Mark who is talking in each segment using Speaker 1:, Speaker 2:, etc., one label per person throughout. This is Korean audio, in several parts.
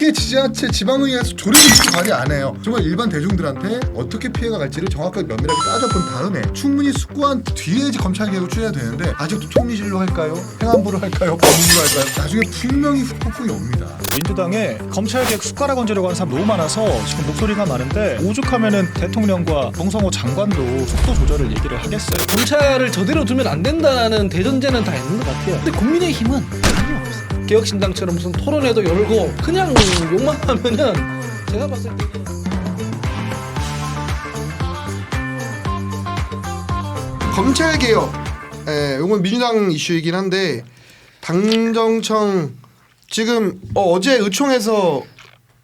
Speaker 1: 지자체 지방의회에서 조례조치 발의 안 해요. 정말 일반 대중들한테 어떻게 피해가 갈지를 정확하게 면밀하게 따져본 다음에 충분히 숙고한 뒤에 이제 검찰 개혁을 추려야 되는데 아직도 총리실로 할까요? 행안부로 할까요? 법무부로 할까요? 나중에 분명히 후폭풍이 옵니다.
Speaker 2: 민주당에 검찰 개혁 숟가락 얹으려고 하는 사람 너무 많아서 지금 목소리가 많은데 오죽하면은 대통령과 정성호 장관도 속도 조절을 얘기를 하겠어요.
Speaker 3: 검찰을 저대로 두면 안 된다는 대전제는 다 있는 것 같아요. 근데 국민의힘은 전혀 없어요. 개혁신당처럼 무슨 토론회도 열고 그냥 욕만 하면은 제가 봤을 때
Speaker 4: 검찰 개혁, 이건 민주당 이슈이긴 한데 당정청 지금 어제 의총에서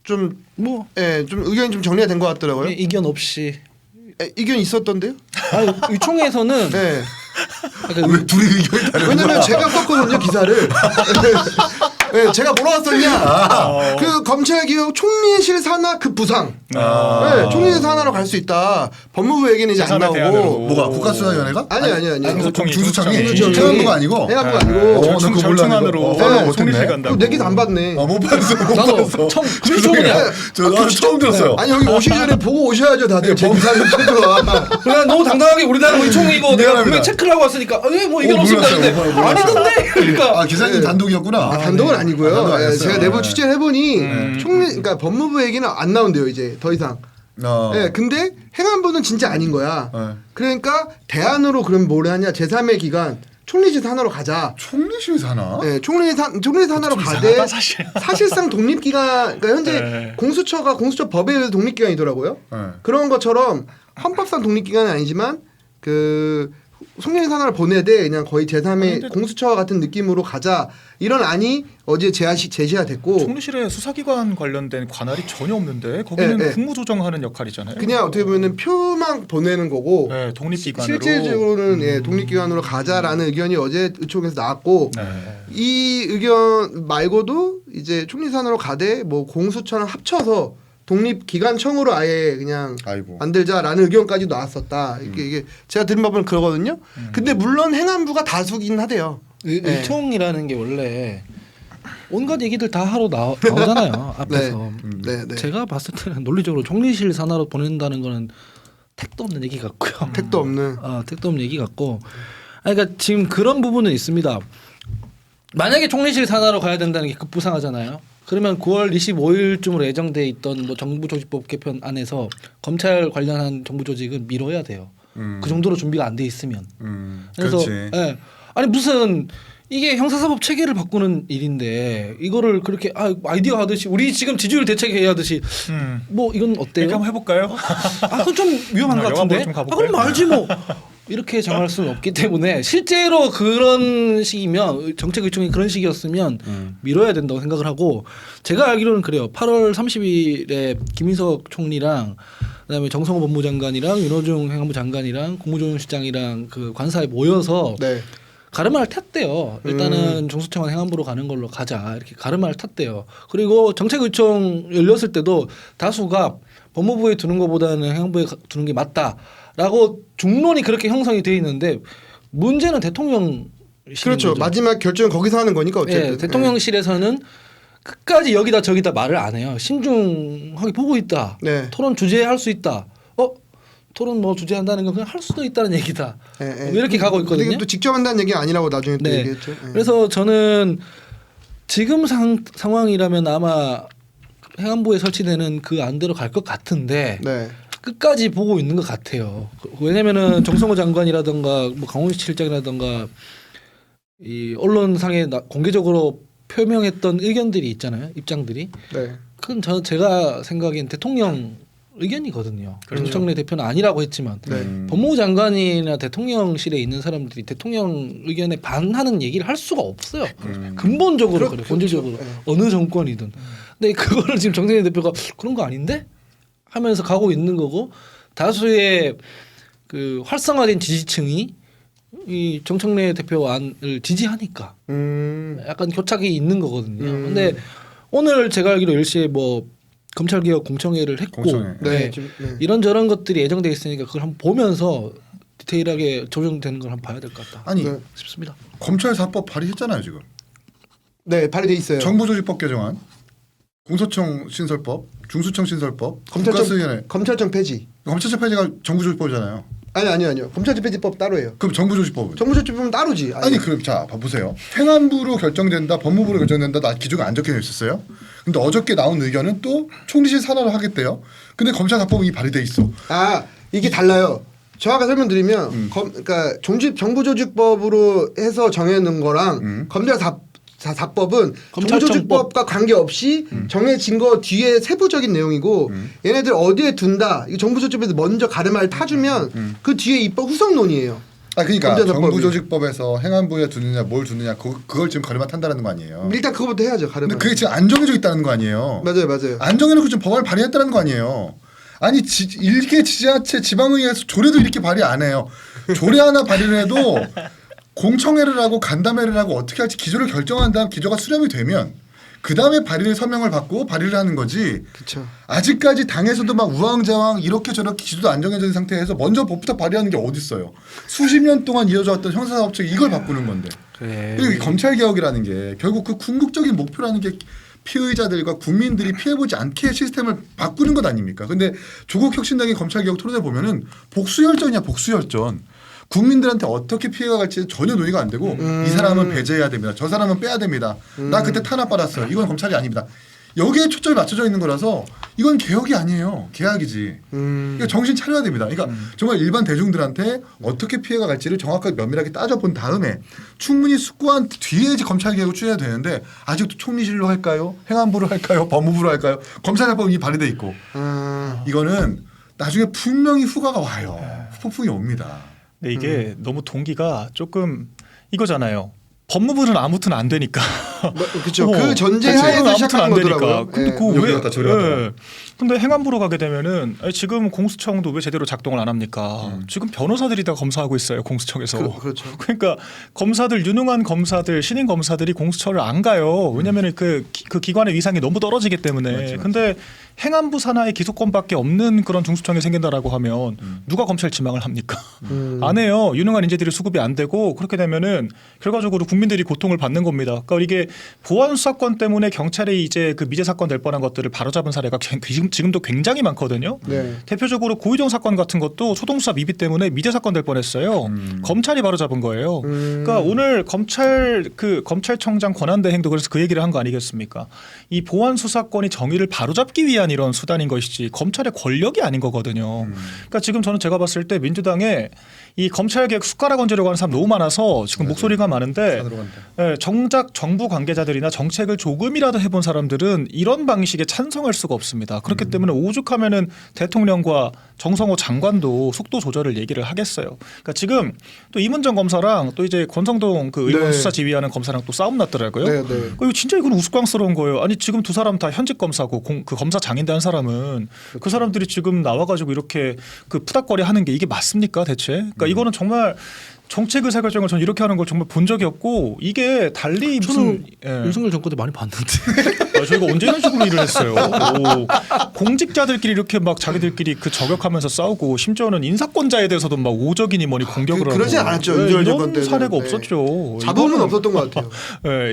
Speaker 4: 좀 의견이 좀 정리가 된 것 같더라고요.
Speaker 3: 이견 없이
Speaker 4: 의견 있었던데요?
Speaker 3: 아니 의총에서는
Speaker 4: 네.
Speaker 1: 왜 둘이 의견이 다르구나.
Speaker 4: 왜냐면 제가 썼거든요 기사를. 네, 제가 뭐라고 썼냐? 그 검찰개혁 총리실 산하 급부상. 네, 총리실 산하로 갈 수 있다. 법무부 얘기는 이제 안 나오고.
Speaker 1: 뭐가 국가수사위원회가?
Speaker 4: 아니.
Speaker 1: 중수청이
Speaker 4: 중수청이.
Speaker 1: 행안부가 아니고.
Speaker 4: 행안부가 아니고.
Speaker 2: 절충안으로
Speaker 1: 못했네.
Speaker 4: 그 얘기도 안 받네.
Speaker 1: 못 봤어.
Speaker 3: 나도 처음 그쪽이야.
Speaker 1: 저 처음 들었어요.
Speaker 4: 아니 여기 오시기 전에 보고 오셔야죠 다들. 제 기사를 쳐들어와.
Speaker 3: 그냥 너무 당당하게 우리나라 의총이고 내가 분명 체크를 하고 왔으니까 뭐 이견 없습니다. 근데 아니던데. 그러니까
Speaker 1: 기사님 단독이었구나.
Speaker 4: 단독은 아니고요.
Speaker 1: 단독 아니었어요.
Speaker 4: 제가 내부 취재를 해보니 총리, 그러니까 법무부 얘기는 안 나온대요 이제 더 이상. 네, 근데 행안부는 진짜 아닌 거야. 그러니까 대안으로 그럼 뭘 하냐? 제3의 기관 총리실 산하로 가자.
Speaker 1: 총리실 산하?
Speaker 4: 네, 총리실 산하로 가되 사실상 독립기관, 그러니까 현재
Speaker 2: 네.
Speaker 4: 공수처가 공수처 법에 의해서 독립기관이더라고요. 그런 것처럼 헌법상 독립기관은 아니지만 그 총리실 산하를 보내야 돼. 그냥 거의 제3의 공수처와 같은 느낌으로 가자. 이런 안이 어제 제시가 됐고.
Speaker 2: 총리실에 수사기관 관련된 관할이 전혀 없는데 거기는 국무조정하는 역할이잖아요.
Speaker 4: 그냥 어떻게 보면 표만 보내는 거고
Speaker 2: 네, 독립기관으로
Speaker 4: 실질적으로는 독립기관으로 가자라는 의견이 어제 의총에서 나왔고 이 의견 말고도 이제 총리산으로 가되 뭐 공수처랑 합쳐서 독립기관청으로 아예 그냥 만들자라는 의견까지 나왔었다. 이게 제가 들은 바는 그러거든요. 근데 물론 행안부가 다수긴 하대요.
Speaker 3: 의총이라는 게 원래 온갖 얘기들 다 하러 나오잖아요. 앞에서.
Speaker 4: 네.
Speaker 3: 제가 봤을 때는 논리적으로 총리실 산하로 보낸다는 거는 택도 없는 얘기 같고요.
Speaker 4: 택도 없는.
Speaker 3: 택도 없는 얘기 같고. 그러니까 지금 그런 부분은 있습니다. 만약에 총리실 산하로 가야 된다는 게 급부상하잖아요. 그러면 9월 25일쯤으로 예정돼 있던 뭐 정부조직법 개편 안에서 검찰 관련한 정부조직은 미뤄야 돼요. 그 정도로 준비가 안 돼 있으면. 그래서 아니 무슨 이게 형사사법 체계를 바꾸는 일인데 이거를 그렇게 아이디어 하듯이 우리 지금 지지율 대책회의 하듯이 뭐 이건 어때요?
Speaker 2: 한번 해볼까요?
Speaker 3: 그건 좀 위험한 것 같은데. 그럼 말지 뭐. 이렇게 정할 수는 없기 때문에 실제로 그런 식이면 정책의총이 그런 식이었으면 미뤄야 된다고 생각을 하고 제가 알기로는 그래요. 8월 30일에 김인석 총리랑 그다음에 정성호 법무장관이랑 윤호중 행안부 장관이랑 국무조정실장이랑 그 관사에 모여서 가르마를 탔대요. 일단은 중수청은 행안부로 가는 걸로 가자 이렇게 가르마를 탔대요. 그리고 정책의총 열렸을 때도 다수가 법무부에 두는 것보다는 행안부에 두는 게 맞다라고 중론이 그렇게 형성이 돼 있는데 문제는 대통령실인
Speaker 4: 그렇죠.
Speaker 3: 거죠.
Speaker 4: 마지막 결정은 거기서 하는 거니까 어쨌든.
Speaker 3: 대통령실에서는 끝까지 여기다 저기다 말을 안 해요. 신중하게 보고 있다. 토론 주재할 수 있다. 토론 뭐 주재한다는 건 그냥 할 수도 있다는 얘기다. 이렇게 가고 있거든요.
Speaker 4: 근데 또 직접 한다는 얘기가 아니라고 나중에 또 얘기했죠.
Speaker 3: 그래서 저는 지금 상황이라면 아마 행안부에 설치되는 그 안대로 갈 것 같은데 끝까지 보고 있는 것 같아요. 왜냐면은 정성호 장관이라든가 뭐 강훈식 실장이라든가 이 언론상에 공개적으로 표명했던 의견들이 있잖아요. 입장들이. 그건 제가 생각엔 대통령 의견이거든요. 정청래 대표는 아니라고 했지만 법무부 장관이나 대통령실에 있는 사람들이 대통령 의견에 반하는 얘기를 할 수가 없어요. 근본적으로 그래. 본질적으로 어느 정권이든. 근데 그거를 지금 정청래 대표가 그런 거 아닌데 하면서 가고 있는 거고 다수의 그 활성화된 지지층이 이 정청래 대표 안을 지지하니까 약간 교착이 있는 거거든요. 근데 오늘 제가 알기로 10시에 뭐 검찰개혁 공청회를 했고 이런저런 것들이 예정돼 있으니까 그걸 한번 보면서 디테일하게 조정되는 걸 한번 봐야 될 것 같다. 싶습니다.
Speaker 1: 검찰 사법 발의했잖아요 지금.
Speaker 4: 발의돼 있어요.
Speaker 1: 정부조직법 개정안. 공소청 신설법, 중수청 신설법,
Speaker 4: 검찰청
Speaker 1: 국가수위원회,
Speaker 4: 검찰청 폐지.
Speaker 1: 검찰청 폐지가 정부조직법이잖아요.
Speaker 4: 아니요. 검찰청 폐지법 따로예요.
Speaker 1: 그럼 정부조직법은?
Speaker 4: 정부조직법은 따로지.
Speaker 1: 아니 그럼 자 보세요. 행안부로 결정된다, 법무부로 결정된다, 나 기조가 안 적혀 있었어요. 근데 어저께 나온 의견은 또 총리실 산하로 하겠대요. 근데 검찰사법이 발의돼 있어.
Speaker 4: 이게 달라요. 정확하게 설명드리면 그러니까 정부조직법으로 해서 정해놓은 거랑 검찰사법은 정부조직법과 관계없이 정해진 거 뒤에 세부적인 내용이고 얘네들 어디에 둔다. 이 정부조직법에서 먼저 가르마를 타주면 그 뒤에 입법 후속론이에요.
Speaker 1: 그러니까 정부조직법에서 행안부에 두느냐 뭘 두느냐 그걸 지금 가르마 탄다는 거 아니에요.
Speaker 4: 일단 그거부터 해야죠. 가르마.
Speaker 1: 근데 그게 지금 안 정해져 있다는 거 아니에요.
Speaker 4: 맞아요.
Speaker 1: 안 정해놓고 지금 법안을 발의했다는 거 아니에요. 아니 일개 지자체 지방의회에서 조례도 이렇게 발의 안 해요. 조례 하나 발의를 해도 공청회를 하고 간담회를 하고 어떻게 할지 기조를 결정한 다음 기조가 수렴이 되면 그 다음에 발의를 서명을 받고 발의를 하는 거지.
Speaker 4: 그쵸.
Speaker 1: 아직까지 당에서도 막 우왕좌왕 이렇게 저렇게 기조도 안 정해진 상태에서 먼저 법부터 발의하는 게 어디 있어요. 수십 년 동안 이어져 왔던 형사사법책 이걸 바꾸는 건데. 그리고 이 검찰개혁이라는 게 결국 그 궁극적인 목표라는 게 피의자들과 국민들이 피해보지 않게 시스템을 바꾸는 것 아닙니까? 근데 조국 혁신당의 검찰개혁 토론회 보면은 복수열전이야 복수열전. 국민들한테 어떻게 피해가 갈지 전혀 논의가 안 되고 이 사람은 배제해야 됩니다. 저 사람은 빼야 됩니다. 나 그때 탄압받았어요. 이건 검찰이 아닙니다. 여기에 초점이 맞춰져 있는 거라서 이건 개혁이 아니에요. 계약이지. 이거 정신 차려야 됩니다. 그러니까 정말 일반 대중들한테 어떻게 피해가 갈지를 정확하게 면밀하게 따져본 다음에 충분히 숙고한 뒤에 이제 검찰개혁을 추진해야 되는데 아직도 총리실로 할까요? 행안부로 할까요? 법무부로 할까요? 검찰사법이 이미 발의돼 있고 이거는 나중에 분명히 후과가 와요. 폭풍이 옵니다.
Speaker 2: 근데 이게 너무 동기가 조금 이거잖아요. 법무부는 아무튼 안 되니까.
Speaker 4: 그렇죠. 그 전제하에서 시작한 거더라고요.
Speaker 2: 근데
Speaker 4: 예.
Speaker 2: 그 왜?
Speaker 1: 저리
Speaker 2: 근데 행안부로 가게 되면은 지금 공수처도 왜 제대로 작동을 안 합니까? 지금 변호사들이 다 검사하고 있어요 공수처에서.
Speaker 4: 그렇죠.
Speaker 2: 그러니까 검사들 유능한 검사들 신인 검사들이 공수처를 안 가요. 왜냐하면 그 기관의 위상이 너무 떨어지기 때문에.
Speaker 1: 맞지.
Speaker 2: 근데 행안부 산하의 기소권밖에 없는 그런 중수청이 생긴다라고 하면 누가 검찰 지망을 합니까? 안 해요. 유능한 인재들이 수급이 안 되고 그렇게 되면은 결과적으로 국민들이 고통을 받는 겁니다. 그러니까 이게 보안 수사권 때문에 경찰이 이제 그 미제 사건 될 뻔한 것들을 바로잡은 사례가 지금도 굉장히 많거든요.
Speaker 4: 네.
Speaker 2: 대표적으로 고의정 사건 같은 것도 초동수사 미비 때문에 미제 사건 될 뻔했어요. 검찰이 바로잡은 거예요. 그러니까 오늘 검찰청장 권한대행도 그래서 그 얘기를 한 거 아니겠습니까? 이 보안 수사권이 정의를 바로잡기 위한 이런 수단인 것이지 검찰의 권력이 아닌 거거든요. 그러니까 지금 제가 봤을 때 민주당에 이 검찰개혁 숟가락 얹으려고 하는 사람 너무 많아서 지금 목소리가 많은데 정작 정부 관계자들이나 정책을 조금이라도 해본 사람들은 이런 방식에 찬성할 수가 없습니다. 그렇기 때문에 오죽하면은 대통령과 정성호 장관도 속도 조절을 얘기를 하겠어요. 그러니까 지금 또 이문정 검사랑 또 이제 권성동 그 의원 수사 지휘하는 검사랑 또 싸움 났더라고요. 이거 진짜 이건 우스꽝스러운 거예요. 아니 지금 두 사람 다 현직 검사고 그 검사 장인대 한 사람은 그 사람들이 지금 나와가지고 이렇게 그 푸닥거리 하는 게 이게 맞습니까 대체? 그러니까 이거는 정말 정책 의사 결정을 전 이렇게 하는 걸 정말 본 적이 없고 이게 달리 무슨
Speaker 3: 윤석열 정권 때 많이 봤는데
Speaker 2: 저희가 언제 이런 식으로 일을 했어요. 공직자들끼리 이렇게 막 자기들끼리 그 저격하면서 싸우고 심지어는 인사권자에 대해서도 막 오적이니 뭐니 공격을 하고
Speaker 4: 그러지 않았죠.
Speaker 2: 이런 사례가 없었죠.
Speaker 4: 잡음은 없었던 것 같아요.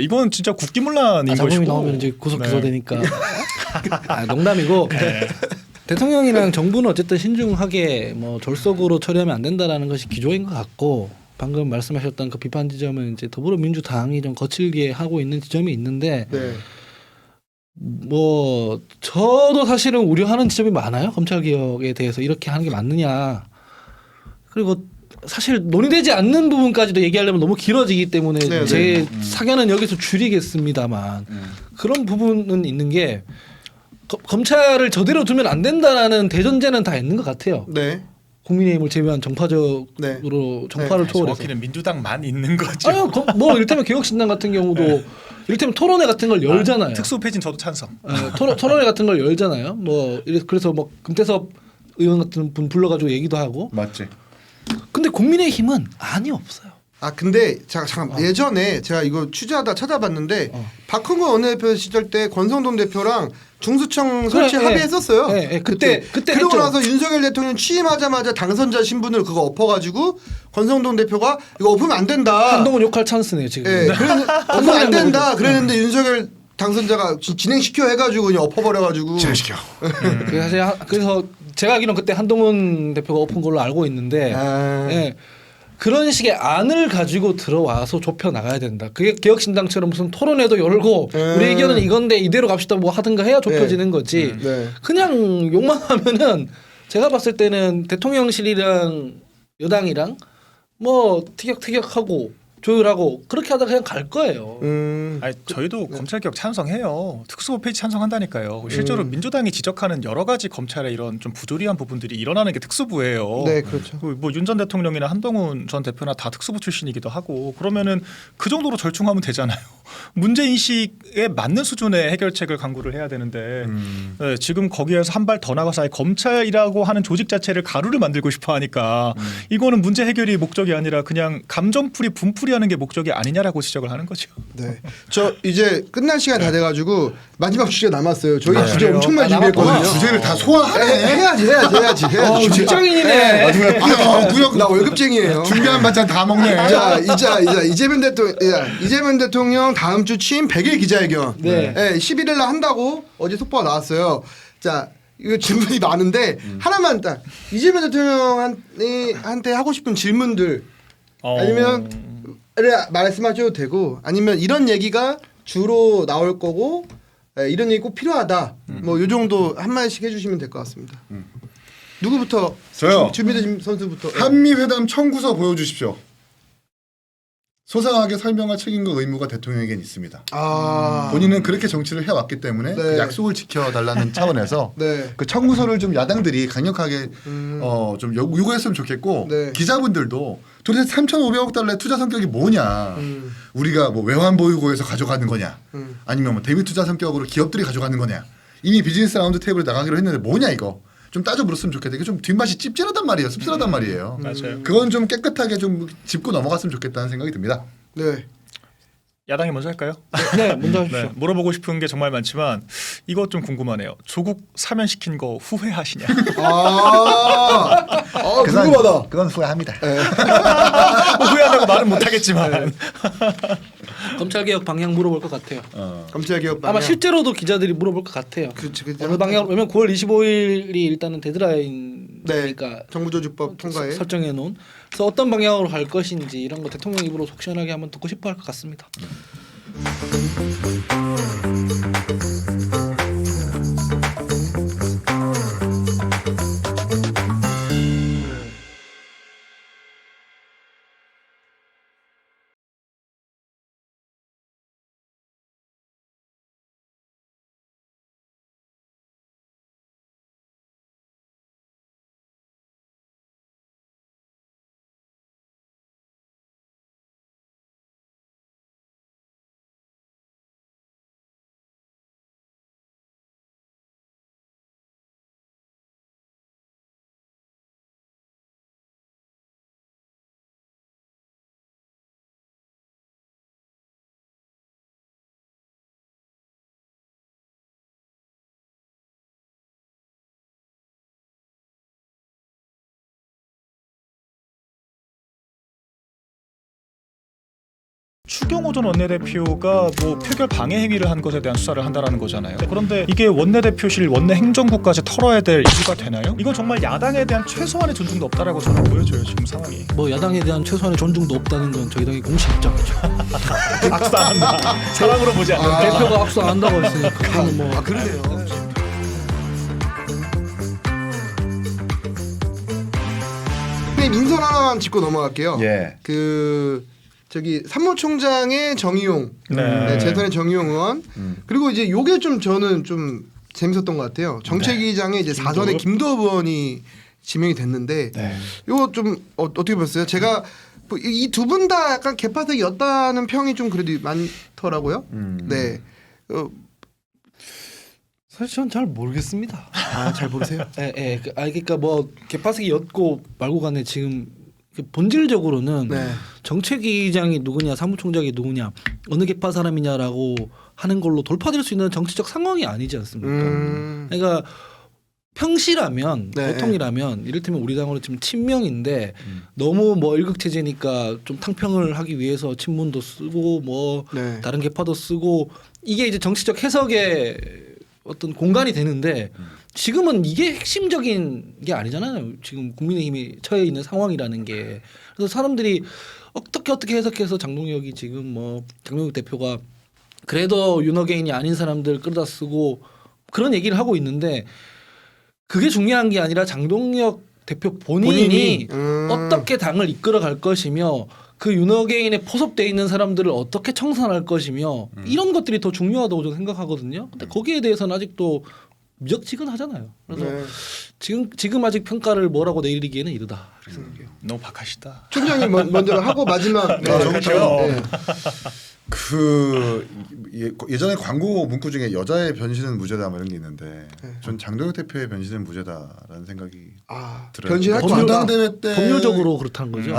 Speaker 2: 이건 진짜 국기문란인 것이고
Speaker 3: 잡음이 나오면 이제 구속 기소되니까 농담이고 대통령이랑 정부는 어쨌든 신중하게 뭐 졸속으로 처리하면 안 된다라는 것이 기조인 것 같고 방금 말씀하셨던 그 비판 지점은 이제 더불어민주당이 좀 거칠게 하고 있는 지점이 있는데 뭐 저도 사실은 우려하는 지점이 많아요. 검찰 개혁에 대해서 이렇게 하는 게 맞느냐. 그리고 사실 논의되지 않는 부분까지도 얘기하려면 너무 길어지기 때문에 제 사견은 여기서 줄이겠습니다만 그런 부분은 있는 게 검찰을 저대로 두면 안 된다라는 대전제는 다 있는 것 같아요. 국민의힘을 제외한 정파적으로 정파를 초월해서.
Speaker 2: 정확히는 민주당만 있는 거죠.
Speaker 3: 아니요, 뭐 이를테면 개혁신당 같은 경우도 이를테면 토론회 같은 걸 열잖아요.
Speaker 2: 특수패진 저도 찬성.
Speaker 3: 토론회 같은 걸 열잖아요. 뭐 그래서 뭐 금태섭 의원 같은 분 불러가지고 얘기도 하고.
Speaker 1: 맞지.
Speaker 3: 근데 국민의힘은 안이 없어요.
Speaker 4: 근데 잠깐 예전에 제가 이거 취재하다 찾아봤는데 박홍근 원내대표 시절 때 권성동 대표랑 중수청 설치 합의했었어요.
Speaker 3: 그때
Speaker 4: 그러고
Speaker 3: 했죠.
Speaker 4: 나서 윤석열 대통령 취임하자마자 당선자 신분을 그거 엎어가지고 권성동 대표가 이거 엎으면 안 된다.
Speaker 3: 한동훈 욕할 찬스네요 지금.
Speaker 4: 엎으면 안 된다. 그랬는데 윤석열 당선자가 진행시켜 해가지고 그냥 엎어버려가지고
Speaker 1: 진행시켜.
Speaker 3: 그래서 제가 알기로는 그때 한동훈 대표가 엎은 걸로 알고 있는데 예, 그런 식의 안을 가지고 들어와서 좁혀 나가야 된다. 그게 개혁신당처럼 무슨 토론회도 열고 우리 의견은 이건데 이대로 갑시다 뭐 하든가 해야 좁혀지는 거지. 그냥 욕만 하면은 제가 봤을 때는 대통령실이랑 여당이랑 뭐 티격태격하고 조율하고 그렇게 하다가 그냥 갈 거예요.
Speaker 2: 아니, 저희도 검찰개혁 찬성해요. 특수부 폐지 찬성한다니까요. 실제로 민주당이 지적하는 여러 가지 검찰의 이런 좀 부조리한 부분들이 일어나는 게 특수부예요.
Speaker 4: 네, 그렇죠.
Speaker 2: 뭐 윤 전 대통령이나 한동훈 전 대표나 다 특수부 출신이기도 하고 그러면은 그 정도로 절충하면 되잖아요. 문제 인식에 맞는 수준의 해결책을 강구를 해야 되는데 네, 지금 거기에서 한 발 더 나가서 아예 검찰이라고 하는 조직 자체를 가루를 만들고 싶어 하니까 이거는 문제 해결이 목적이 아니라 그냥 감정풀이 분풀이 하는 게 목적이 아니냐라고 지적을 하는 거죠.
Speaker 4: 네. 저 이제 끝날 시간 다 돼가지고 마지막 주제가 남았어요. 저희 주제
Speaker 3: 그래요?
Speaker 4: 엄청 많이
Speaker 3: 아,
Speaker 4: 준비했거든요.
Speaker 1: 주제를 다 소화하네.
Speaker 4: 해야지.
Speaker 3: 직장인이네.
Speaker 4: 나 월급쟁이에요.
Speaker 1: 준비한 반찬 다 먹네.
Speaker 4: 자, 이재명 대통령 다음 주 취임 100일 기자회견.
Speaker 3: 네.
Speaker 4: 11일 날 한다고 어제 속보가 나왔어요. 자, 이거 질문이 많은데 하나만 딱 이재명 대통령한테 하고 싶은 질문들 아니면 말씀하셔도 되고 아니면 이런 얘기가 주로 나올 거고 이런 얘기 꼭 필요하다. 뭐 요 정도 한 마디씩 해주시면 될 것 같습니다. 누구부터?
Speaker 1: 저요.
Speaker 4: 주미대 선수부터.
Speaker 1: 한미회담 청구서 보여주십시오. 소상하게 설명할 책임과 의무가 대통령에겐 있습니다. 본인은 그렇게 정치를 해왔기 때문에 그 약속을 지켜달라는 차원에서 그 청구서를 좀 야당들이 강력하게 좀 요구했으면 좋겠고 기자분들도 도대체 3,500억 달러의 투자 성격이 뭐냐. 우리가 뭐 외환보유고에서 가져가는 거냐. 아니면 뭐 대미 투자 성격으로 기업들이 가져가는 거냐. 이미 비즈니스 라운드 테이블에 나가기로 했는데 뭐냐 이거. 좀 따져 물었으면 좋겠다. 이게 좀 뒷맛이 찝찝하단 말이에요. 씁쓸하단 말이에요.
Speaker 2: 맞아요.
Speaker 1: 그건 좀 깨끗하게 좀 짚고 넘어갔으면 좋겠다는 생각이 듭니다.
Speaker 4: 네.
Speaker 2: 야당이 먼저 할까요?
Speaker 3: 네, 먼저 하십시오.
Speaker 2: 네, 물어보고 싶은 게 정말 많지만 이것 좀 궁금하네요. 조국 사면시킨 거 후회하시냐?
Speaker 4: 궁금하다.
Speaker 1: 그건 후회합니다.
Speaker 2: 뭐 후회한다고 말은 못하겠지만
Speaker 3: 검찰개혁 방향 물어볼 것 같아요.
Speaker 4: 검찰개혁 방향.
Speaker 3: 아마 실제로도 기자들이 물어볼 것 같아요.
Speaker 4: 그렇지.
Speaker 3: 어느 방향으로 왜냐면 9월 25일이 일단은 데드라인이니까
Speaker 4: 정부조직법 통과에
Speaker 3: 설정해 놓은. 그래서 어떤 방향으로 갈 것인지 이런 거 대통령 입으로 속 시원하게 한번 듣고 싶어 할 것 같습니다.
Speaker 2: 추경호 전 원내대표가 뭐 표결 방해 행위를 한 것에 대한 수사를 한다라는 거잖아요. 그런데 이게 원내대표실 원내 행정부까지 털어야 될 이유가 되나요? 이건 정말 야당에 대한 최소한의 존중도 없다라고 저는 보여줘요 지금 상황이.
Speaker 3: 뭐 야당에 대한 최소한의 존중도 없다는 건 저희 당의 공식 입장이죠.
Speaker 2: 악수 안 한다. 사랑으로 보지 않는다.
Speaker 3: 대표가 악수 안 한다고 했으니까 그거는 뭐
Speaker 4: 그러네요. 민선 하나만 짚고 넘어갈게요.
Speaker 1: 예.
Speaker 4: 저기 사무총장의 정의용, 재선의 정의용 의원, 그리고 이제 요게 좀 저는 좀 재밌었던 것 같아요. 정책위장의 이제 4선의 김도읍 의원이 지명이 됐는데, 요거 좀 어떻게 보셨어요? 제가 이 두 분 다 약간 개파색이었다는 평이 좀 그래도 많더라고요. 네.
Speaker 3: 사실 전 잘 모르겠습니다.
Speaker 4: 잘 모르세요?
Speaker 3: 예. 그러니까 뭐 개파색이었고 말고 간에 지금 본질적으로는 정책위장이 누구냐, 사무총장이 누구냐, 어느 개파 사람이냐라고 하는 걸로 돌파될 수 있는 정치적 상황이 아니지 않습니까? 그러니까 평시라면
Speaker 4: 네.
Speaker 3: 보통이라면 이를테면 우리 당으로 지금 친명인데 너무 뭐 일극체제니까 좀 탕평을 하기 위해서 친문도 쓰고 뭐
Speaker 4: 네.
Speaker 3: 다른 계파도 쓰고 이게 이제 정치적 해석의 어떤 공간이 되는데 지금은 이게 핵심적인 게 아니잖아요. 지금 국민의힘이 처해 있는 상황이라는 게. 그래서 사람들이 어떻게 해석해서 장동혁이 지금 뭐 장동혁 대표가 그래도 윤어게인이 아닌 사람들 끌어다 쓰고 그런 얘기를 하고 있는데 그게 중요한 게 아니라 장동혁 대표 본인이 어떻게 당을 이끌어 갈 것이며 그 윤어게인에 포섭돼 있는 사람들을 어떻게 청산할 것이며 이런 것들이 더 중요하다고 저는 생각하거든요. 근데 거기에 대해서는 아직도 미적지근하잖아요. 그래서
Speaker 4: 네.
Speaker 3: 지금 아직 평가를 뭐라고 내리기에는 이르다 이렇게 생각해요.
Speaker 2: 너무 박하시다.
Speaker 4: 총장님 먼저 하고 마지막
Speaker 1: 저부터 그 예전에 광고 문구 중에 여자의 변신은 무죄다 뭐 이런 게 있는데 전 장동혁 대표의 변신은 무죄다라는 생각이 들어요.
Speaker 4: 변신할 거
Speaker 1: 그러니까
Speaker 4: 아니다.
Speaker 1: 전당대회 때
Speaker 3: 법률적으로 그렇다는 거죠.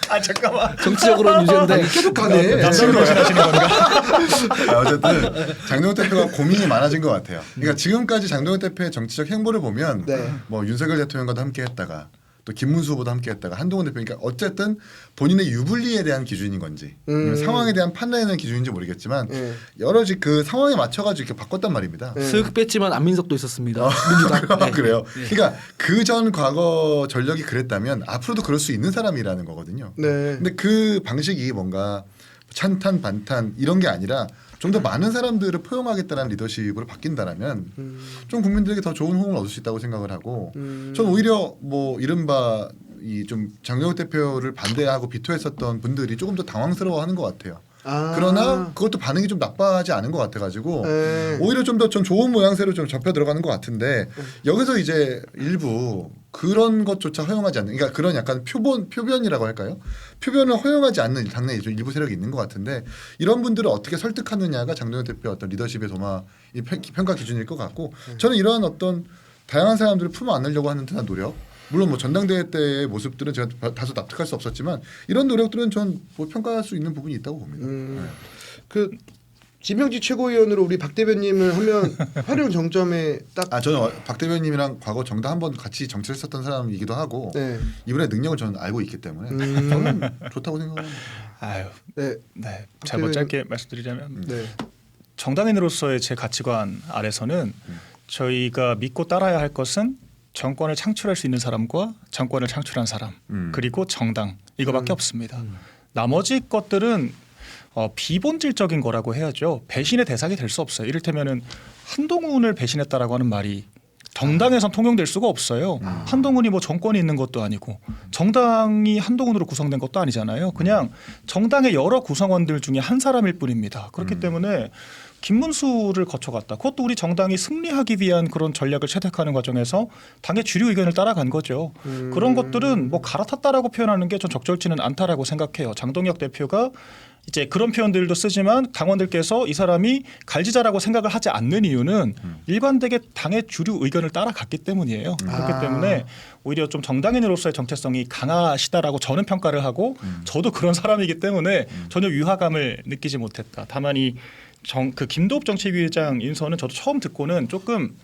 Speaker 2: 아 잠깐만.
Speaker 3: 정치적으로는 유죄인데
Speaker 4: 계속 가네.
Speaker 2: 남성을 변신하시는 건가?
Speaker 1: 어쨌든 장동혁 대표가 고민이 많아진 것 같아요. 그러니까 지금까지 장동혁 대표의 정치적 행보를 보면
Speaker 4: 네.
Speaker 1: 뭐 윤석열 대통령과도 함께했다가 또 김문수 후보도 함께했다가 한동훈 대표니까 어쨌든 본인의 유불리에 대한 기준인 건지 아니면 상황에 대한 판단에 대한 기준인지 모르겠지만 여러 그 상황에 맞춰가지고 이렇게 바꿨단 말입니다.
Speaker 3: 쓱 뺐지만 안민석도 있었습니다. 민주당. 네.
Speaker 1: 그래요. 그러니까 그 전 과거 전력이 그랬다면 앞으로도 그럴 수 있는 사람이라는 거거든요.
Speaker 4: 네.
Speaker 1: 근데 그 방식이 뭔가 찬탄 반탄 이런 게 아니라 좀 더 많은 사람들을 포용하겠다는 리더십으로 바뀐다라면 좀 국민들에게 더 좋은 호응을 얻을 수 있다고 생각을 하고 전 오히려 뭐 이른바 이 좀 장동혁 대표를 반대하고 비토했었던 분들이 조금 더 당황스러워하는 것 같아요. 그러나 그것도 반응이 좀 나빠하지 않은 것 같아가지고 오히려 좀 더 좀 좋은 모양새로 좀 접혀 들어가는 것 같은데 여기서 이제 일부 그런 것조차 허용하지 않는 그러니까 그런 약간 표변이라고 할까요? 표변을 허용하지 않는 당내에 좀 일부 세력이 있는 것 같은데 이런 분들을 어떻게 설득하느냐가 장동혁 대표의 어떤 리더십의 도마 이 평가 기준일 것 같고 저는 이러한 어떤 다양한 사람들을 품어 안으려고 하는 듯한 노력 물론 뭐 전당대회 때의 모습들은 제가 다소 납득할 수 없었지만 이런 노력들은 전 뭐 평가할 수 있는 부분이 있다고 봅니다. 네.
Speaker 4: 그 김영지 최고위원으로 우리 박 대변님을 하면 활용 정점에 딱
Speaker 1: 저는 박 대변님이랑 과거 정당 한번 같이 정치를 했었던 사람이기도 하고
Speaker 4: 네.
Speaker 1: 이분의 능력을 저는 알고 있기 때문에 저는 좋다고 생각합니다.
Speaker 2: 아유,
Speaker 4: 네.
Speaker 2: 네. 제가 뭐 짧게 말씀드리자면
Speaker 4: 네.
Speaker 2: 정당인으로서의 제 가치관 아래서는 저희가 믿고 따라야 할 것은 정권을 창출할 수 있는 사람과 정권을 창출한 사람 그리고 정당 이거밖에 없습니다. 나머지 것들은 비본질적인 거라고 해야죠. 배신의 대상이 될 수 없어요. 이를테면은 한동훈을 배신했다라고 하는 말이 정당에선 통용될 수가 없어요. 한동훈이 뭐 정권이 있는 것도 아니고 정당이 한동훈으로 구성된 것도 아니잖아요. 그냥 정당의 여러 구성원들 중에 한 사람일 뿐입니다. 그렇기 때문에 김문수를 거쳐갔다. 그것도 우리 정당이 승리하기 위한 그런 전략을 채택하는 과정에서 당의 주류 의견을 따라간 거죠. 그런 것들은 뭐 갈아탔다라고 표현하는 게 좀 적절치는 않다라고 생각해요. 장동혁 대표가 이제 그런 표현들도 쓰지만 당원들께서 이 사람이 갈지자라고 생각을 하지 않는 이유는 일관되게 당의 주류 의견을 따라갔기 때문이에요. 그렇기 때문에 오히려 좀 정당인으로서의 정체성이 강하시다라고 저는 평가를 하고 저도 그런 사람이기 때문에 전혀 위화감을 느끼지 못했다. 다만 그 김도읍 정책위의장 인선은 저도 처음 듣고는 조금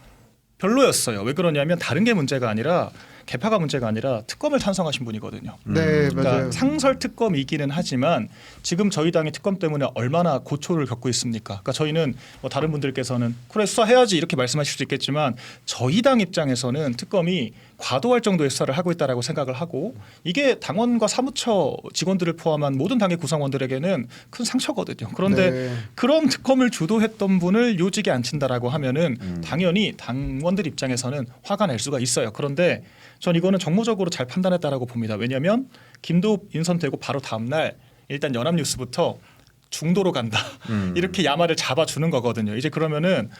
Speaker 2: 별로였어요. 왜 그러냐면 다른 게 문제가 아니라 개파가 문제가 아니라 특검을 찬성하신 분이거든요.
Speaker 4: 네,
Speaker 2: 그러니까
Speaker 4: 맞아요.
Speaker 2: 상설 특검이기는 하지만 지금 저희 당의 특검 때문에 얼마나 고초를 겪고 있습니까? 그러니까 저희는 뭐 다른 분들께서는 그래 수사해야지 이렇게 말씀하실 수 있겠지만 저희 당 입장에서는 특검이 과도할 정도의 수사를 하고 있다라고 생각을 하고 이게 당원과 사무처 직원들을 포함한 모든 당의 구성원들에게는 큰 상처거든요. 그런데
Speaker 4: 네.
Speaker 2: 그런 특검을 주도했던 분을 요직에 앉힌다라고 하면은 당연히 당원들 입장에서는 화가 날 수가 있어요. 그런데 전 이거는 정무적으로 잘 판단했다라고 봅니다. 왜냐하면 김도읍 인선되고 바로 다음 날 일단 연합뉴스부터 중도로 간다 이렇게 야마를 잡아주는 거거든요. 이제 그러면은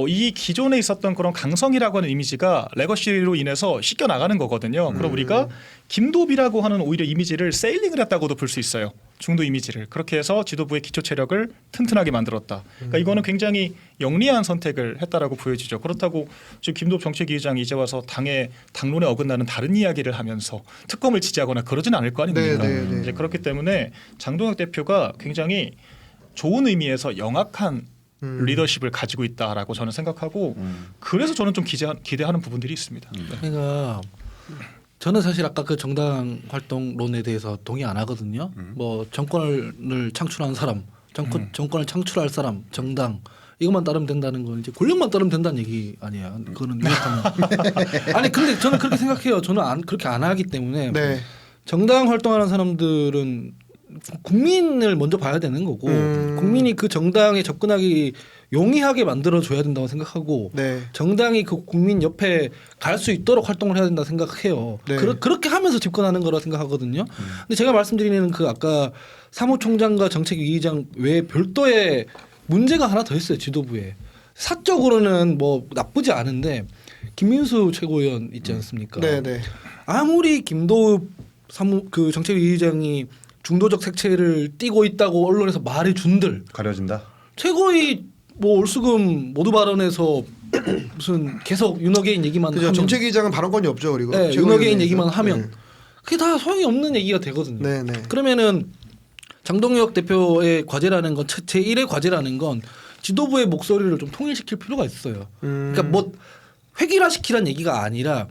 Speaker 2: 이 기존에 있었던 그런 강성이라고 하는 이미지가 레거시로 인해서 씻겨 나가는 거거든요. 그럼 우리가 김도읍이라고 하는 오히려 이미지를 세일링을 했다고도 볼 수 있어요. 중도 이미지를 그렇게 해서 지도부의 기초 체력을 튼튼하게 만들었다. 그러니까 이거는 굉장히 영리한 선택을 했다라고 보여지죠. 그렇다고 지금 김도읍 정책위의장이 이제 와서 당의 당론에 어긋나는 다른 이야기를 하면서 특검을 지지하거나 그러진 않을 거 아닙니까?
Speaker 4: 네.
Speaker 2: 이제 그렇기 때문에 장동혁 대표가 굉장히 좋은 의미에서 영악한 리더십을 가지고 있다라고 저는 생각하고 그래서 저는 좀 기대하는 부분들이 있습니다. 네.
Speaker 3: 그러니까 저는 사실 아까 그 정당 활동론에 대해서 동의 안 하거든요. 뭐 정권을 창출한 사람, 정권을 창출할 사람, 정당 이것만 따르면 된다는 건 이제 권력만 따르면 된다는 얘기 아니에요. 그거는 명확한. 아니 근데 저는 그렇게 생각해요. 저는 그렇게 안 하기 때문에
Speaker 4: 네.
Speaker 3: 정당 활동하는 사람들은 국민을 먼저 봐야 되는 거고 국민이 그 정당에 접근하기 용이하게 만들어줘야 된다고 생각하고
Speaker 4: 네.
Speaker 3: 정당이 그 국민 옆에 갈 수 있도록 활동을 해야 된다고 생각해요.
Speaker 4: 네.
Speaker 3: 그렇게 하면서 집권하는 거라 생각하거든요. 근데 제가 말씀드리는 그 아까 사무총장과 정책위의장 외에 별도의 문제가 하나 더 있어요. 지도부에. 사적으로는 뭐 나쁘지 않은데 김민수 최고위원 있지 않습니까?
Speaker 4: 네.
Speaker 3: 아무리 김도읍 그 정책위의장이 중도적 색채를 띠고 있다고 언론에서 말해 준들
Speaker 1: 가려진다.
Speaker 3: 최고위 뭐 올수금 모두 발언에서 무슨 계속 윤어게인 얘기만
Speaker 4: 그죠.
Speaker 3: 하면
Speaker 4: 정책위의장은 발언권이 없죠. 그리고
Speaker 3: 네, 윤어게인 얘기만 하면
Speaker 4: 네.
Speaker 3: 그게 다 소용이 없는 얘기가 되거든요.
Speaker 4: 네.
Speaker 3: 그러면은 장동혁 대표의 과제라는 건 제1의 과제라는 건 지도부의 목소리를 좀 통일시킬 필요가 있어요. 그러니까 뭐 획일화시키란 얘기가 아니라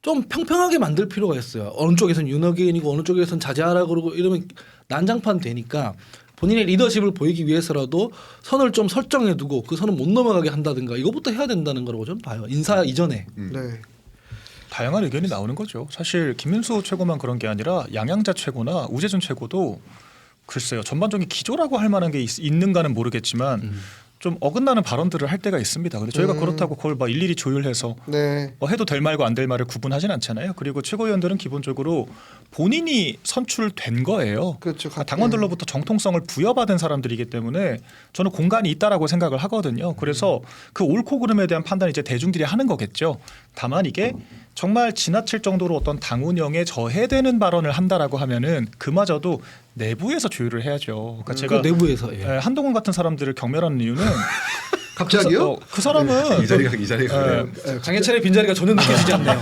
Speaker 3: 좀 평평하게 만들 필요가 있어요. 어느 쪽에서는 윤어게인이고 어느 쪽에서는 자제하라 그러고 이러면 난장판 되니까 본인의 리더십을 보이기 위해서라도 선을 좀 설정해 두고 그 선을 못 넘어가게 한다든가 이것부터 해야 된다는 거라고 저는 봐요. 인사 이전에.
Speaker 4: 네.
Speaker 2: 다양한 의견이 나오는 거죠. 사실 김민수 최고만 그런 게 아니라 양양자 최고나 우재준 최고도 글쎄요. 전반적인 기조라고 할 만한 게 있는가는 모르겠지만 좀 어긋나는 발언들을 할 때가 있습니다. 근데 저희가 그렇다고 그걸 막 일일이 조율해서
Speaker 4: 네.
Speaker 2: 해도 될 말과 안 될 말을 구분하진 않잖아요. 그리고 최고위원들은 기본적으로 본인이 선출된 거예요.
Speaker 4: 그렇죠.
Speaker 2: 당원들로부터 정통성을 부여받은 사람들이기 때문에 저는 공간이 있다라고 생각을 하거든요. 그래서 그 옳고 그름에 대한 판단을 이제 대중들이 하는 거겠죠. 다만 이게 정말 지나칠 정도로 어떤 당 운영에 저해되는 발언을 한다라고 하면은 그마저도 내부에서 조율을 해야죠. 그러니까 제가
Speaker 3: 그 내부에서
Speaker 2: 한동훈 같은 사람들을 경멸하는 이유는
Speaker 4: 갑자기요?
Speaker 2: 그 사람은
Speaker 1: 이 자리가 그래요.
Speaker 3: 장해찬의 빈자리가 전혀 느껴지지 않네요.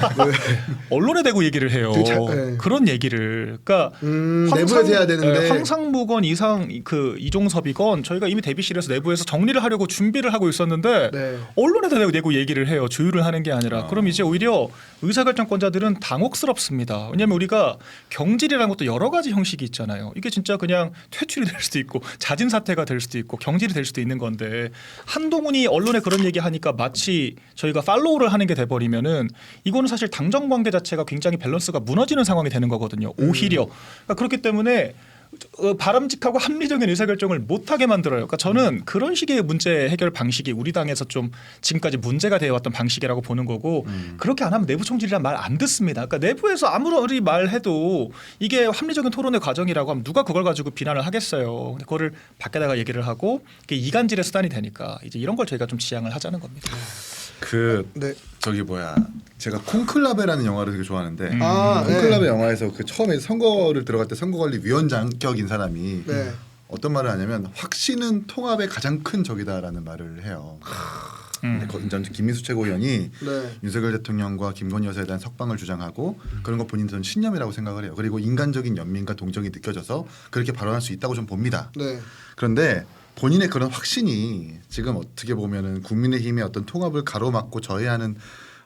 Speaker 2: 언론에 대고 얘기를 해요.
Speaker 4: 네.
Speaker 2: 그런 얘기를. 그러니까
Speaker 4: 내부에서 해야 되는데.
Speaker 2: 황상무건 이종섭이건 저희가 이미 대비실에서 내부에서 정리를 하려고 준비를 하고 있었는데
Speaker 4: 네.
Speaker 2: 언론에다 내고 얘기를 해요. 조율을 하는 게 아니라. 그럼 이제 오히려 의사결정권자들은 당혹스럽습니다. 왜냐하면 우리가 경질이라는 것도 여러 가지 형식이 있잖아요. 이게 진짜 그냥 퇴출이 될 수도 있고 자진 사퇴가 될 수도 있고 경질이 될 수도 있는 건데 한동훈이 언론에 그런 얘기하니까 마치 저희가 팔로우를 하는 게 돼버리면은 이거는 사실 당정 관계 자체가 굉장히 밸런스가 무너지는 상황이 되는 거거든요. 오히려 그러니까 그렇기 때문에 바람직하고 합리적인 의사결정을 못하게 만들어요. 그러니까 저는 그런 식의 문제 해결 방식이 우리 당에서 좀 지금까지 문제가 되어 왔던 방식이라고 보는 거고 그렇게 안 하면 내부 총질이란 말 안 듣습니다. 그러니까 내부에서 아무리 말해도 이게 합리적인 토론의 과정이라고 하면 누가 그걸 가지고 비난을 하겠어요. 근데 그거를 밖에다가 얘기를 하고 이게 이간질의 수단이 되니까 이제 이런 걸 저희가 좀 지향을 하자는 겁니다.
Speaker 4: 네.
Speaker 1: 저기 뭐야 제가 콩클라베라는 영화를 되게 좋아하는데
Speaker 4: 네.
Speaker 1: 콩클라베 영화에서 그 처음에 선거를 들어갈 때 선거관리위원장격인 사람이
Speaker 4: 네.
Speaker 1: 어떤 말을 하냐면 확신은 통합의 가장 큰 적이다라는 말을 해요. 전 김민수 최고위원이
Speaker 4: 네.
Speaker 1: 윤석열 대통령과 김건희 여사에 대한 석방을 주장하고 그런 거 본인은 신념이라고 생각을 해요. 그리고 인간적인 연민과 동정이 느껴져서 그렇게 발언할 수 있다고 좀 봅니다.
Speaker 4: 네.
Speaker 1: 그런데 본인의 그런 확신이 지금 어떻게 보면은 국민의힘의 어떤 통합을 가로막고 저해하는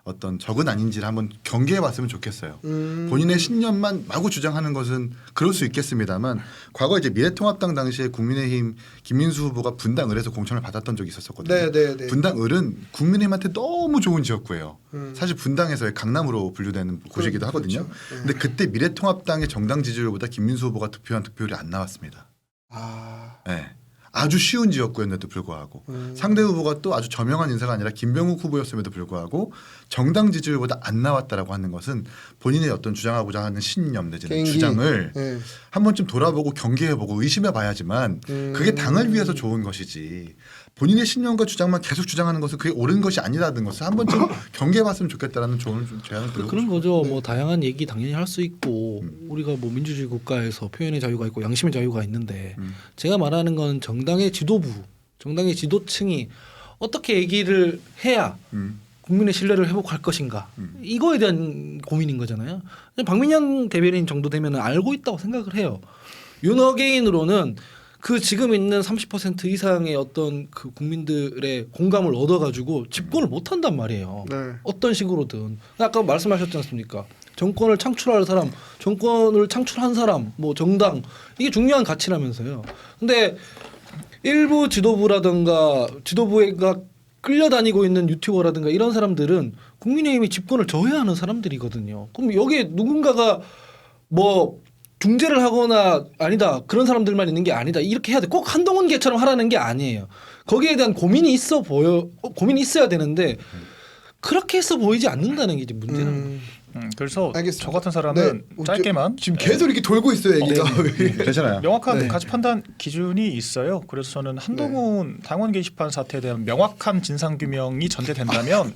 Speaker 1: 어떤 적은 아닌지를 한번 경계해봤으면 좋겠어요. 본인의 신념만 마구 주장하는 것은 그럴 수 있겠습니다만 과거 이제 미래통합당 당시에 국민의힘 김민수 후보가 분당을에서 공천을 받았던 적이 있었거든요.
Speaker 4: 네.
Speaker 1: 분당을은 국민의힘한테 너무 좋은 지역구예요. 사실 분당에서의 강남으로 분류되는 곳이기도 하거든요.
Speaker 4: 그렇죠.
Speaker 1: 근데 그때 미래통합당의 정당 지지율보다 김민수 후보가 득표한 득표율이 안 나왔습니다. 네. 아주 쉬운 지역구였는데도 불구하고 상대 후보가 또 아주 저명한 인사가 아니라 김병욱 후보였음에도 불구하고 정당 지지율보다 안 나왔다라고 하는 것은 본인의 어떤 주장하고자 하는 신념 내지는 주장을 한 번쯤 돌아보고 경계해보고 의심해봐야지만 그게 당을 위해서 좋은 것이지 본인의 신념과 주장만 계속 주장하는 것은 그게 옳은 것이 아니라는 것을 한 번쯤 경계해봤으면 좋겠다라는 조언을 좀 제안을 드리고
Speaker 3: 그런 거죠. 뭐 다양한 얘기 당연히 할 수 있고 우리가 뭐 민주주의 국가에서 표현의 자유가 있고 양심의 자유가 있는데 제가 말하는 건 정당의 지도부, 정당의 지도층이 어떻게 얘기를 해야 국민의 신뢰를 회복할 것인가 이거에 대한 고민인 거잖아요. 박민영 대변인 정도 되면 알고 있다고 생각을 해요. 윤어게인으로는 그 지금 있는 30% 이상의 어떤 그 국민들의 공감을 얻어가지고 집권을 못 한단 말이에요.
Speaker 4: 네.
Speaker 3: 어떤 식으로든. 아까 말씀하셨지 않습니까? 정권을 창출할 사람, 정권을 창출한 사람, 뭐 정당 이게 중요한 가치라면서요. 근데 일부 지도부라든가 지도부가 끌려다니고 있는 유튜버라든가 이런 사람들은 국민의힘이 집권을 저해하는 사람들이거든요. 그럼 여기에 누군가가 뭐 중재를 하거나 아니다 그런 사람들만 있는 게 아니다 이렇게 해야 돼. 꼭 한동훈 개처럼 하라는 게 아니에요. 거기에 대한 고민이 고민이 있어야 되는데 그렇게 해서 보이지 않는다는 게 이제 문제는.
Speaker 2: 그래서
Speaker 4: 알겠습니다.
Speaker 2: 저 같은 사람은
Speaker 4: 네.
Speaker 2: 짧게만
Speaker 4: 지금 계속 이렇게 돌고 있어요 얘기가.
Speaker 1: 괜찮아요.
Speaker 2: 명확한
Speaker 4: 네.
Speaker 2: 가치 판단 기준이 있어요. 그래서 저는 한동훈 당원 게시판 사태에 대한 명확한 진상 규명이 전제된다면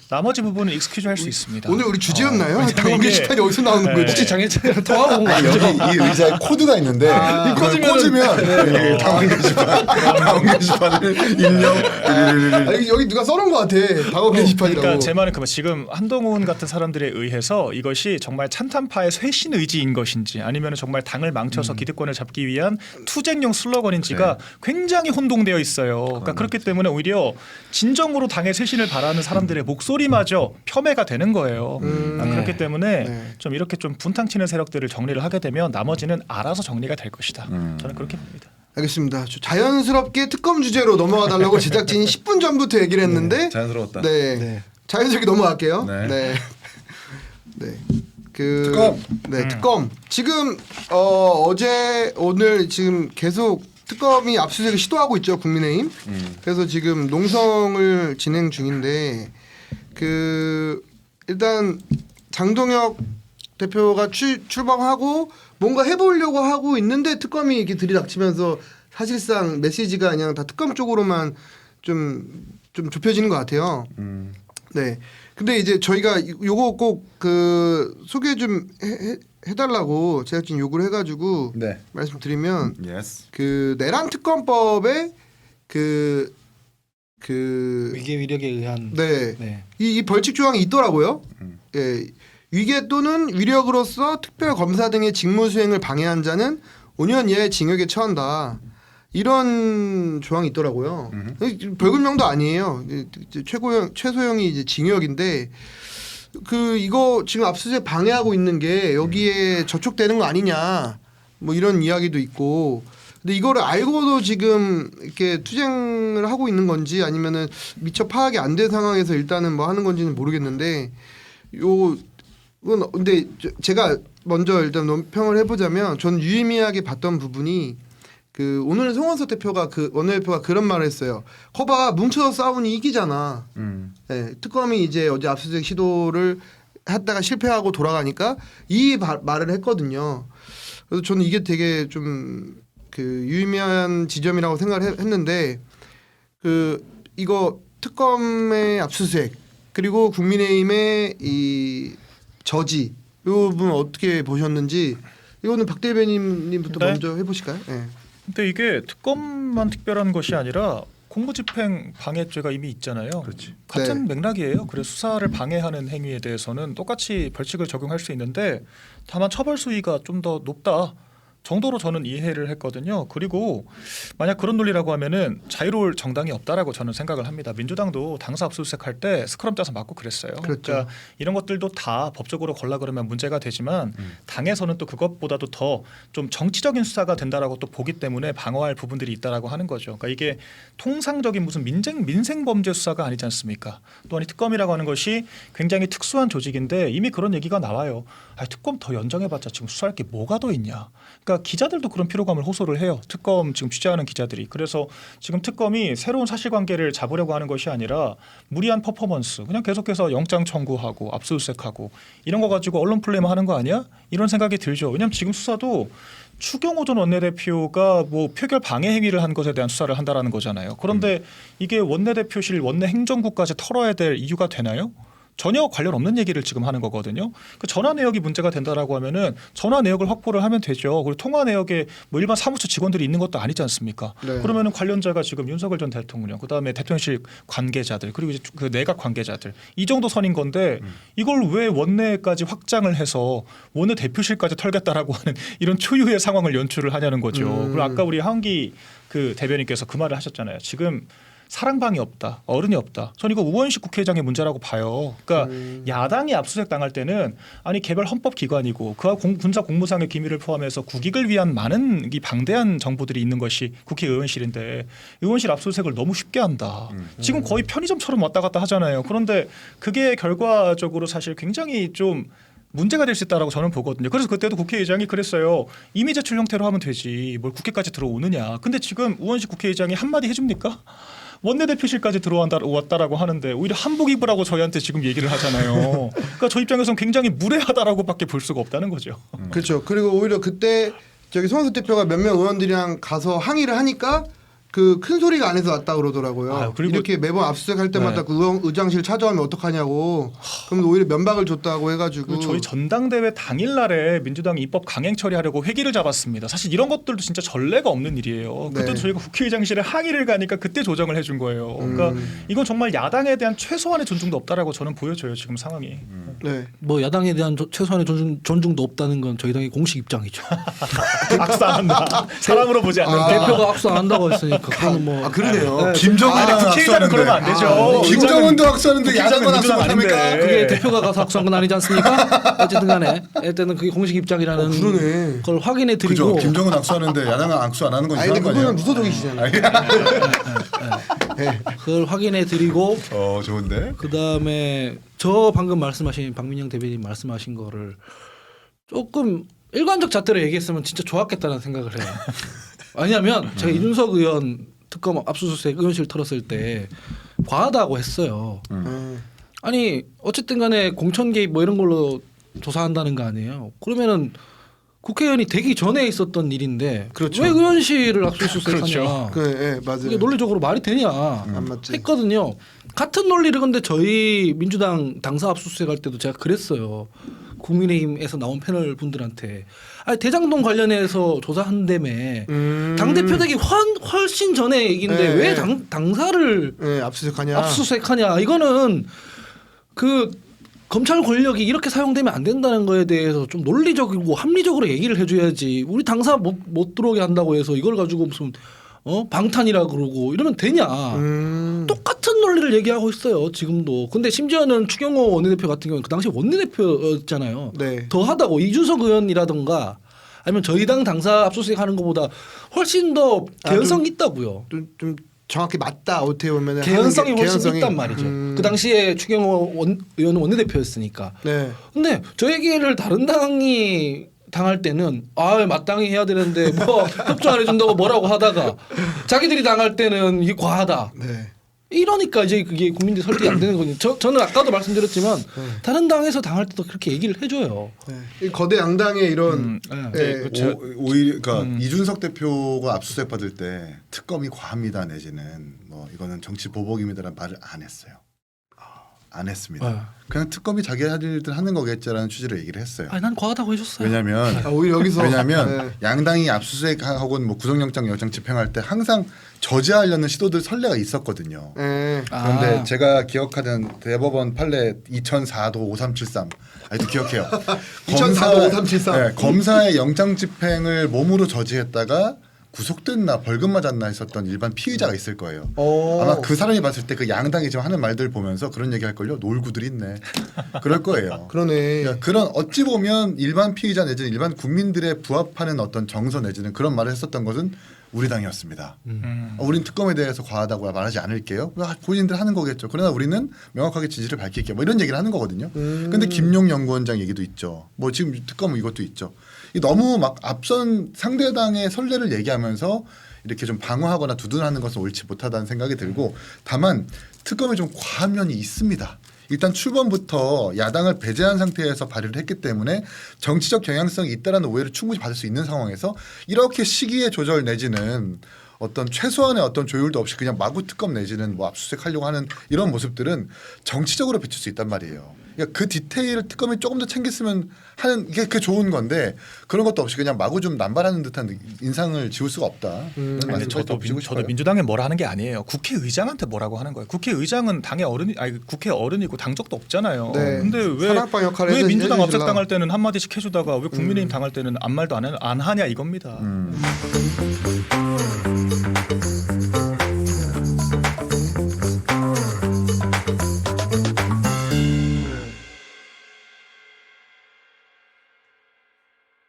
Speaker 2: 나머지 부분은 익스큐즈 할 수 있습니다.
Speaker 4: 오늘 우리 주제였나요?
Speaker 2: 왜냐면
Speaker 4: 당원
Speaker 2: 이게-
Speaker 4: 게시판이 어디서 나오는
Speaker 2: 네.
Speaker 4: 거지?
Speaker 3: 혹시 장애철이랑 통화하고 온 거
Speaker 1: 아니,
Speaker 3: 아니죠?
Speaker 1: 여기 이 의자에 코드가 있는데 이걸 꽂으면 당원 게시판을 입력.
Speaker 4: 아니, 여기 누가 써놓은 것 같아. 당원 게시판이라고.
Speaker 2: 그러니까 제 말은 그만 지금 한동훈 같은 사람들에 의해서 이것이 정말 찬탄파의 쇄신 의지인 것인지 아니면 정말 당을 망쳐서 기득권을 잡기 위한 투쟁용 슬로건인지가 굉장히 혼동되어 있어요. 그러니까 그렇기 때문에 오히려 진정으로 당의 쇄신을 바라는 사람들의 목소리마저 폄훼가 되는 거예요. 그렇기 때문에
Speaker 4: 네.
Speaker 2: 좀 이렇게 좀 분탕치는 세력들을 정리를 하게 되면 나머지는 알아서 정리가 될 것이다. 저는 그렇게 봅니다.
Speaker 4: 알겠습니다. 자연스럽게 특검 주제로 넘어가 달라고 제작진이 10분 전부터 얘기를 했는데
Speaker 1: 자연스러웠다.
Speaker 4: 네.
Speaker 3: 네.
Speaker 4: 자연스럽게 넘어갈게요.
Speaker 1: 네.
Speaker 4: 네. 네. 그
Speaker 1: 특검.
Speaker 4: 네, 특검. 지금 어제 오늘 지금 계속 특검이 압수수색을 시도하고 있죠, 국민의힘. 그래서 지금 농성을 진행 중인데 그 일단 장동혁 대표가 출범하고 뭔가 해보려고 하고 있는데 특검이 이렇게 들이닥치면서 사실상 메시지가 그냥 다 특검 쪽으로만 좀 좁혀지는 것 같아요. 네. 근데 이제 저희가 요거 꼭 그 소개 좀 해달라고 제작진 요구를 해가지고
Speaker 1: 네.
Speaker 4: 말씀드리면
Speaker 1: 예스.
Speaker 4: 그 내란 특검법에 그
Speaker 3: 위계 위력에 의한
Speaker 4: 네.
Speaker 3: 네.
Speaker 4: 이 벌칙 조항이 있더라고요. 예. 위계 또는 위력으로서 특별 검사 등의 직무 수행을 방해한 자는 5년 이하의 징역에 처한다. 이런 조항이 있더라고요. 벌금형도 아니에요. 최소형이 이제 징역인데 그 이거 지금 압수수색 방해하고 있는 게 여기에 저촉되는 거 아니냐. 뭐 이런 이야기도 있고. 근데 이거를 알고도 지금 이렇게 투쟁을 하고 있는 건지 아니면은 미처 파악이 안 된 상황에서 일단은 뭐 하는 건지는 모르겠는데 이건 근데 제가 먼저 일단 논평을 해보자면 전 유의미하게 봤던 부분이 그 오늘 송원석 대표가 원내대표가 그런 말을 했어요. 거봐 뭉쳐서 싸우니 이기잖아. 네, 특검이 이제 어제 압수수색 시도를 했다가 실패하고 돌아가니까 이 말을 했거든요. 그래서 저는 이게 되게 좀 그 유의미한 지점이라고 생각을 했는데 그 이거 특검의 압수수색 그리고 국민의힘의 이 저지 이 부분 어떻게 보셨는지 이거는 박 대변인님부터
Speaker 2: 네.
Speaker 4: 먼저 해보실까요? 네.
Speaker 2: 근데 이게 특검만 특별한 것이 아니라 공무집행 방해죄가 이미 있잖아요.
Speaker 1: 그렇지.
Speaker 2: 같은 맥락이에요. 그래서 수사를 방해하는 행위에 대해서는 똑같이 벌칙을 적용할 수 있는데 다만 처벌 수위가 좀 더 높다. 정도로 저는 이해를 했거든요. 그리고 만약 그런 논리라고 하면은 자유로울 정당이 없다라고 저는 생각을 합니다. 민주당도 당사 압수수색할 때 스크럼 짜서 맞고 그랬어요.
Speaker 4: 그렇죠.
Speaker 2: 그러니까 이런 것들도 다 법적으로 걸라 그러면 문제가 되지만 당에서는 또 그것보다도 더 좀 정치적인 수사가 된다라고 또 보기 때문에 방어할 부분들이 있다라고 하는 거죠. 그러니까 이게 통상적인 무슨 민생 범죄 수사가 아니지 않습니까? 또한 이 특검이라고 하는 것이 굉장히 특수한 조직인데 이미 그런 얘기가 나와요. 특검 더 연장해봤자 지금 수사할 게 뭐가 더 있냐. 그러니까 기자들도 그런 피로감을 호소를 해요. 특검 지금 취재하는 기자들이. 그래서 지금 특검이 새로운 사실관계를 잡으려고 하는 것이 아니라 무리한 퍼포먼스 그냥 계속해서 영장 청구하고 압수수색하고 이런 거 가지고 언론 플레이만 하는 거 아니야? 이런 생각이 들죠. 왜냐하면 지금 수사도 추경호 전 원내대표가 뭐 표결 방해 행위를 한 것에 대한 수사를 한다라는 거잖아요. 그런데 이게 원내대표실 원내 행정국까지 털어야 될 이유가 되나요? 전혀 관련 없는 얘기를 지금 하는 거거든요. 그 전화 내역이 문제가 된다라고 하면은 전화 내역을 확보를 하면 되죠. 그리고 통화 내역에 뭐 일반 사무처 직원들이 있는 것도 아니지 않습니까?
Speaker 4: 네.
Speaker 2: 그러면은 관련자가 지금 윤석열 전 대통령, 그다음에 대통령실 관계자들, 그리고 이제 그 내각 관계자들 이 정도 선인 건데 이걸 왜 원내까지 확장을 해서 원내 대표실까지 털겠다라고 하는 이런 초유의 상황을 연출을 하냐는 거죠. 그리고 아까 우리 하은기 그 대변인께서 그 말을 하셨잖아요. 지금 사랑방이 없다, 어른이 없다. 전 이거 우원식 국회의장의 문제라고 봐요. 그러니까 야당이 압수수색 당할 때는 아니 개별 헌법 기관이고 그와 군사 공무상의 기밀을 포함해서 국익을 위한 많은 이 방대한 정보들이 있는 것이 국회의원실인데 의원실 압수수색을 너무 쉽게 한다. 지금 거의 편의점처럼 왔다 갔다 하잖아요. 그런데 그게 결과적으로 사실 굉장히 좀 문제가 될 수 있다라고 저는 보거든요. 그래서 그때도 국회의장이 그랬어요. 이미 제출 형태로 하면 되지 뭘 국회까지 들어오느냐. 근데 지금 우원식 국회의장이 한마디 해줍니까? 원내대표실까지 들어왔다라고 하는데 오히려 한복 입으라고 저희한테 지금 얘기를 하잖아요. 그러니까 저 입장에서는 굉장히 무례하다라고밖에 볼 수가 없다는 거죠.
Speaker 4: 그렇죠. 그리고 오히려 그때 저기 송영수 대표가 몇몇 의원들이랑 가서 항의를 하니까 그 큰 소리가 안에서 났다 그러더라고요.
Speaker 2: 아유, 그리고
Speaker 4: 이렇게 매번 압수수색 할 때마다
Speaker 2: 네.
Speaker 4: 그 의장실 찾아오면 어떡하냐고. 그럼 오히려 면박을 줬다고 해가지고.
Speaker 2: 저희 전당대회 당일날에 민주당이 입법 강행 처리하려고 회기를 잡았습니다. 사실 이런 것들도 진짜 전례가 없는 일이에요. 그때
Speaker 4: 네.
Speaker 2: 저희가 국회의장실에 항의를 가니까 그때 조정을 해준 거예요. 그러니까 이건 정말 야당에 대한 최소한의 존중도 없다라고 저는 보여져요. 지금 상황이.
Speaker 4: 네.
Speaker 3: 뭐 야당에 대한 최소한의 존중도 없다는 건 저희 당의 공식 입장이죠.
Speaker 2: 악수 안 한다. 사람으로 보지 않는다.
Speaker 3: 대표가 악수 안 한다고 했으니까 그거는 뭐
Speaker 1: 그러네요.
Speaker 3: 네,
Speaker 1: 김정은이랑
Speaker 2: 국회의장은 그러면 안 되죠.
Speaker 1: 김정은도 악수하는데 야당은 악수
Speaker 2: 민주당
Speaker 1: 못합니까?
Speaker 2: 아닌데.
Speaker 3: 그게 대표가 가서 악수한 건 아니지 않습니까? 어쨌든 간에 일단은 그게 공식 입장이라는
Speaker 4: 그러네.
Speaker 3: 걸 확인해
Speaker 1: 그죠.
Speaker 3: 드리고
Speaker 1: 김정은 악수하는데 야당은 악수 안 하는 건
Speaker 4: 아니 근데
Speaker 1: 이상한 거
Speaker 4: 그거는
Speaker 1: 아니에요?
Speaker 4: 무소속이시잖아요.
Speaker 3: 그걸 확인해 드리고
Speaker 1: 좋은데.
Speaker 3: 그다음에 저 방금 말씀하신 박민영 대변인 말씀하신 거를 조금 일관적 잣대로 얘기했으면 진짜 좋았겠다는 생각을 해요. 왜냐하면 제가 이준석 의원 특검 압수수색 의원실 털었을 때 과하다고 했어요. 아니 어쨌든 간에 공천 개입 뭐 이런 걸로 조사한다는 거 아니에요. 그러면은 국회의원이 되기 전에 있었던 일인데
Speaker 4: 그렇죠.
Speaker 3: 왜 의원실을 압수수색하냐.
Speaker 2: 그렇죠.
Speaker 4: 그 맞아요.
Speaker 3: 이게 논리적으로 말이 되냐.
Speaker 4: 안 맞지.
Speaker 3: 했거든요. 같은 논리를 근데 저희 민주당 당사 압수수색할 때도 제가 그랬어요. 국민의힘에서 나온 패널 분들한테 아니 대장동 관련해서 조사한다며 당 대표 되기 훨씬 전에 얘기인데
Speaker 4: 네,
Speaker 3: 왜
Speaker 4: 네.
Speaker 3: 당사를
Speaker 4: 네, 압수수색하냐.
Speaker 3: 압수수색하냐. 이거는 그 검찰 권력이 이렇게 사용되면 안 된다는 거에 대해서 좀 논리적이고 합리적으로 얘기를 해줘야지. 우리 당사 못 들어오게 한다고 해서 이걸 가지고 무슨 방탄이라 그러고 이러면 되냐. 똑같은 논리를 얘기하고 있어요. 지금도. 근데 심지어는 추경호 원내대표 같은 경우는 그 당시 원내대표였잖아요.
Speaker 4: 네.
Speaker 3: 더하다고 이준석 의원이라든가 아니면 저희 당 당사 압수수색 하는 것보다 훨씬 더 개연성이 있다고요.
Speaker 4: 좀 정확히 맞다. 어떻게 보면
Speaker 3: 개연성이 훨씬 있단 말이죠. 그 당시에 추경호 의원은 원내대표였으니까.
Speaker 4: 네.
Speaker 3: 근데 저 얘기를 다른 당이 당할 때는 마땅히 해야 되는데 뭐 협조 안 해준다고 뭐라고 하다가 자기들이 당할 때는 이게 과하다.
Speaker 4: 네.
Speaker 3: 이러니까 이제 그게 국민들이 설득이 안 되는 거죠. 저는 아까도 말씀드렸지만 다른 당에서 당할 때도 그렇게 얘기를 해줘요.
Speaker 4: 네. 이 거대 양당의 이런
Speaker 3: 네.
Speaker 1: 오히려 그러니까 이준석 대표가 압수수색 받을 때 특검이 과합니다 내지는 뭐 이거는 정치 보복입니다라는 말을 안 했어요. 안 했습니다. 그냥 특검이 자기 할 일들 하는 거겠지라는 취지로 얘기를 했어요.
Speaker 3: 난 과하다고 해줬어요.
Speaker 1: 왜냐하면
Speaker 4: 오히려 여기서
Speaker 1: 왜냐하면 양당이 압수수색하고 뭐 구속영장 영장 집행할 때 항상 저지하려는 시도들 선례가 있었거든요.
Speaker 4: 네.
Speaker 1: 그런데 제가 기억하는 대법원 판례 2004도 5373 아직도 기억해요.
Speaker 4: 2004도 5373.
Speaker 1: 네, 검사의 영장 집행을 몸으로 저지했다가 구속됐나 벌금 맞았나 했었던 일반 피의자가 있을 거예요. 아마 그 사람이 봤을 때 그 양당이 지금 하는 말들 보면서 그런 얘기 할 걸요. 놀구들 있네. 그럴 거예요.
Speaker 4: 그러네.
Speaker 1: 그러니까 그런 어찌 보면 일반 피의자 내지는 일반 국민들의 부합하는 어떤 정서 내지는 그런 말을 했었던 것은 우리 당이었습니다. 우린 특검에 대해서 과하다고 말하지 않을게요. 본인들 하는 거겠죠. 그러나 우리는 명확하게 지지를 밝힐게요. 뭐 이런 얘기를 하는 거거든요. 근데 김용 연구원장 얘기도 있죠. 뭐 지금 특검 이것도 있죠. 너무 막 앞선 상대당의 선례를 얘기하면서 이렇게 좀 방어하거나 두둔하는 것은 옳지 못하다는 생각이 들고 다만 특검에 좀 과한 면이 있습니다. 일단 출범부터 야당을 배제한 상태에서 발의를 했기 때문에 정치적 경향성이 있다라는 오해를 충분히 받을 수 있는 상황에서 이렇게 시기의 조절 내지는 어떤 최소한의 어떤 조율도 없이 그냥 마구 특검 내지는 뭐 압수수색하려고 하는 이런 모습들은 정치적으로 비칠 수 있단 말이에요. 그러니까 그 디테일을 특검이 조금 더 챙겼으면 하는 이게 그게 좋은 건데 그런 것도 없이 그냥 마구 좀 남발하는 듯한 인상을 지울 수가 없다.
Speaker 2: 근데 저도 민주당에 뭐라 하는 게 아니에요. 국회의장한테 뭐라고 하는 거예요. 국회의장은 당의 어른이 아니 국회 어른이고 당적도 없잖아요.
Speaker 4: 네.
Speaker 2: 근데
Speaker 4: 산악방 역할을
Speaker 2: 왜 민주당
Speaker 4: 해주시려나.
Speaker 2: 압색 당할 때는 한 마디씩 해주다가 왜 국민의힘 당할 때는 아무 말도 안 하냐 이겁니다.